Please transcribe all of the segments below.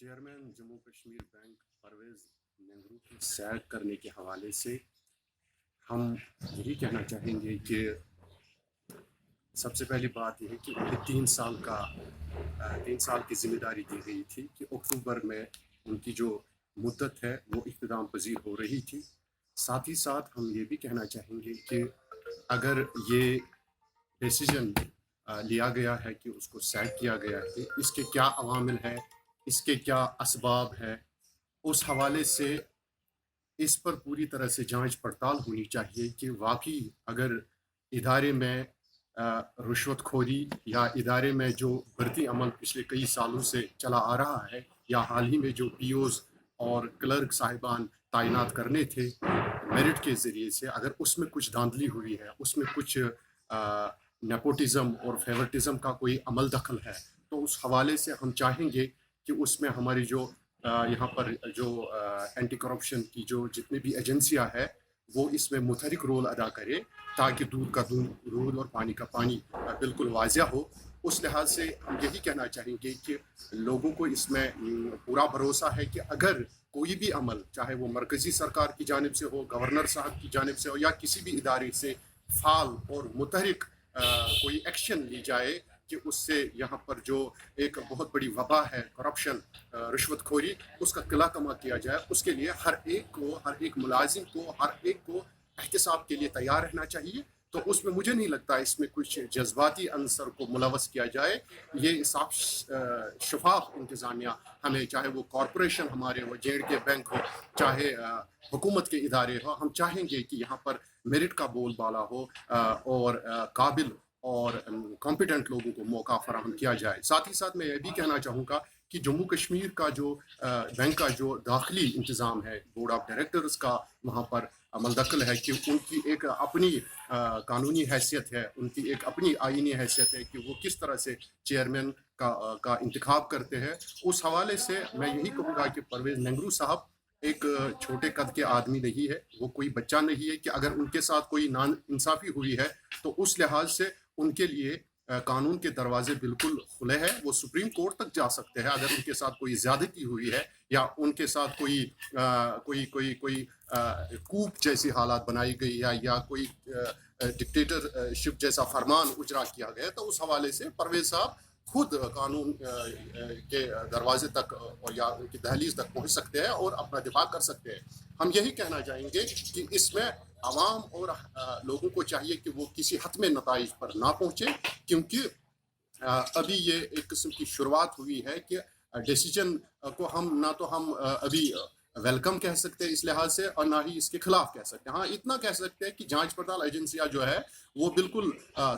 Chairman Jammu Kashmir bank Pervez Nengroo کی سیر کرنے کے حوالے سے ہم یہی کہنا چاہیں گے کہ سب سے پہلی بات یہ ہے کہ انہیں 3 سال کی ذمہ داری دی گئی تھی کہ اکتوبر میں ان کی جو مدت ہے وہ اختتام پذیر ہو رہی تھی. ساتھ ہی ساتھ ہم یہ بھی کہنا چاہیں گے کہ اگر یہ ڈیسیجن لیا گیا ہے کہ اس کو سیٹ کیا گیا ہے، اس کے کیا عوامل ہیں، اس کے کیا اسباب ہے، اس حوالے سے اس پر پوری طرح سے جانچ پڑتال ہونی چاہیے کہ واقعی اگر ادارے میں رشوت خوری یا ادارے میں جو بھرتی عمل پچھلے کئی سالوں سے چلا آ رہا ہے یا حال ہی میں جو پی اوز اور کلرک صاحبان تعینات کرنے تھے میرٹ کے ذریعے سے، اگر اس میں کچھ دھاندلی ہوئی ہے، اس میں کچھ نیپوٹزم اور فیورٹزم کا کوئی عمل دخل ہے، تو اس حوالے سے ہم چاہیں گے کہ اس میں ہماری جو یہاں پر جو اینٹی کرپشن کی جو جتنی بھی ایجنسیاں ہیں وہ اس میں متحرک رول ادا کرے تاکہ دودھ کا دودھ اور پانی کا پانی بالکل واضح ہو. اس لحاظ سے ہم یہی کہنا چاہیں گے کہ لوگوں کو اس میں پورا بھروسہ ہے کہ اگر کوئی بھی عمل چاہے وہ مرکزی سرکار کی جانب سے ہو، گورنر صاحب کی جانب سے ہو یا کسی بھی ادارے سے فعال اور متحرک کوئی ایکشن لی جائے کہ اس سے یہاں پر جو ایک بہت بڑی وبا ہے کرپشن، رشوت خوری، اس کا قلعہ کما کیا جائے. اس کے لیے ہر ایک ملازم کو، ہر ایک کو احتساب کے لیے تیار رہنا چاہیے. تو اس میں مجھے نہیں لگتا اس میں کچھ جذباتی عنصر کو ملوث کیا جائے. یہ صاف شفاف انتظامیہ ہمیں، چاہے وہ کارپوریشن ہمارے ہو، JNK بینک ہو، چاہے حکومت کے ادارے ہو، ہم چاہیں گے کہ یہاں پر میرٹ کا بول بالا ہو اور قابل اور کمپیٹنٹ لوگوں کو موقع فراہم کیا جائے. ساتھ ہی ساتھ میں یہ بھی کہنا چاہوں گا کہ جموں کشمیر کا جو بینک کا جو داخلی انتظام ہے، بورڈ آف ڈائریکٹرز کا وہاں پر عمل دخل ہے کہ ان کی ایک اپنی قانونی حیثیت ہے، ان کی ایک اپنی آئینی حیثیت ہے کہ وہ کس طرح سے چیئرمین کا انتخاب کرتے ہیں. اس حوالے سے میں یہی کہوں گا کہ پرویز ننگرو صاحب ایک چھوٹے قد کے آدمی نہیں ہے، وہ کوئی بچہ نہیں ہے کہ اگر ان کے ساتھ کوئی ناانصافی ہوئی ہے تو اس لحاظ سے ان کے لیے قانون کے دروازے بالکل کھلے ہیں. وہ سپریم کورٹ تک جا سکتے ہیں اگر ان کے ساتھ کوئی زیادتی ہوئی ہے یا ان کے ساتھ کوئی کوپ جیسی حالات بنائی گئی یا کوئی ڈکٹیٹر شپ جیسا فرمان اجرا کیا گیا. تو اس حوالے سے پرویز صاحب خود قانون کے دروازے تک یا ان کی دہلیز تک پہنچ سکتے ہیں اور اپنا دفاع کر سکتے ہیں. ہم یہی کہنا چاہیں گے کہ اس میں عوام اور لوگوں کو چاہیے کہ وہ کسی حتمی نتائج پر نہ پہنچے، کیونکہ ابھی یہ ایک قسم کی شروعات ہوئی ہے کہ ڈیسیجن کو ہم نہ تو ہم ابھی ویلکم کہہ سکتے ہیں اس لحاظ سے اور نہ ہی اس کے خلاف کہہ سکتے ہیں. ہاں اتنا کہہ سکتے ہیں کہ جانچ پڑتال ایجنسیاں جو ہے وہ بالکل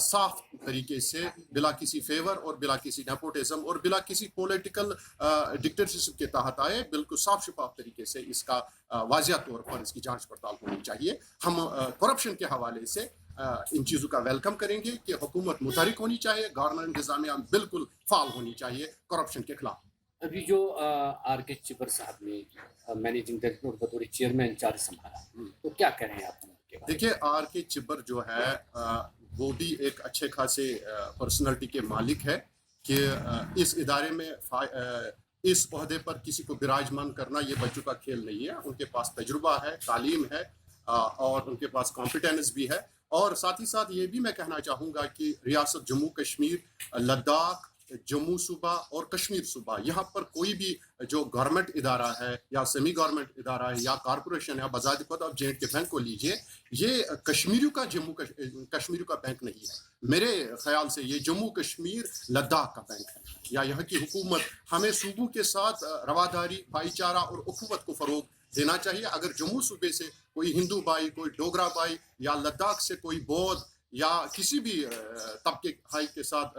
صاف طریقے سے بلا کسی فیور اور بلا کسی نیپوٹزم اور بلا کسی پولیٹیکل ڈکٹیٹرشپ کے تحت آئے، بالکل صاف شفاف طریقے سے اس کا واضح طور پر اس کی جانچ پڑتال ہونی چاہیے. ہم کرپشن کے حوالے سے ان چیزوں کا ویلکم کریں گے کہ حکومت متحرک ہونی چاہیے، گورنر انتظامیہ بالکل فعال ہونی چاہیے کرپشن کے خلاف. ابھی جو آر کے چبر صاحب نے مینیجنگ ڈائریکٹر بطور چیئرمین چارج سنبھالا، تو کیا کہہ رہے ہیں آپ؟ دیکھیے، آر کے چبر جو ہے وہ بھی ایک اچھے خاصے پرسنالٹی کے مالک ہے کہ اس ادارے میں اس عہدے پر کسی کو براجمان کرنا یہ بچوں کا کھیل نہیں ہے. ان کے پاس تجربہ ہے، تعلیم ہے اور ان کے پاس کانفیڈنس بھی ہے. اور ساتھ ہی ساتھ یہ بھی میں کہنا چاہوں گا کہ ریاست جموں کشمیر، لداخ، جموں صوبہ اور کشمیر صوبہ، یہاں پر کوئی بھی جو گورنمنٹ ادارہ ہے یا سیمی گورنمنٹ ادارہ ہے یا کارپوریشن ہے، بذات خود آپ JNK بینک کو لیجئے، یہ کشمیریوں کا کشمیریوں کا بینک نہیں ہے. میرے خیال سے یہ جموں کشمیر لداخ کا بینک ہے. یا یہاں کی حکومت ہمیں صوبوں کے ساتھ رواداری، بھائی چارہ اور اخوت کو فروغ دینا چاہیے. اگر جموں صوبے سے کوئی ہندو بھائی، کوئی ڈوگرا بھائی یا لداخ سے کوئی بودھ یا کسی بھی طبقے بھائی کے ساتھ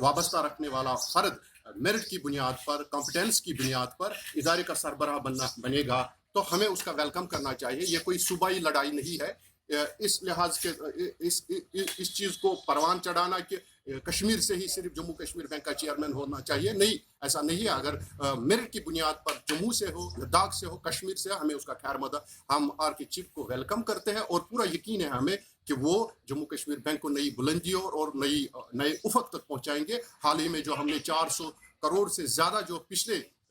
وابستہ رکھنے والا فرد میرٹ کی بنیاد پر، کمپٹنس کی بنیاد پر ادارے کا سربراہ بنے گا تو ہمیں اس کا ویلکم کرنا چاہیے. یہ کوئی صوبائی لڑائی نہیں ہے. اس لحاظ کے اس چیز کو پروان چڑھانا کہ کشمیر سے ہی صرف جموں کشمیر بینک کا چیئرمین ہونا چاہیے، نہیں، ایسا نہیں ہے. اگر میرٹ کی بنیاد پر جموں سے ہو، لداخ سے ہو، کشمیر سے، ہمیں اس کا خیر مقدم. ہم آر کے چیف کو ویلکم کرتے ہیں اور پورا یقین ہے ہمیں کہ وہ جموں کشمیر بینک کو نئی بلندیوں اور نئے افق تک پہنچائیں گے. حال ہی میں جو ہم نے 400 کروڑ سے زیادہ جو پچھلے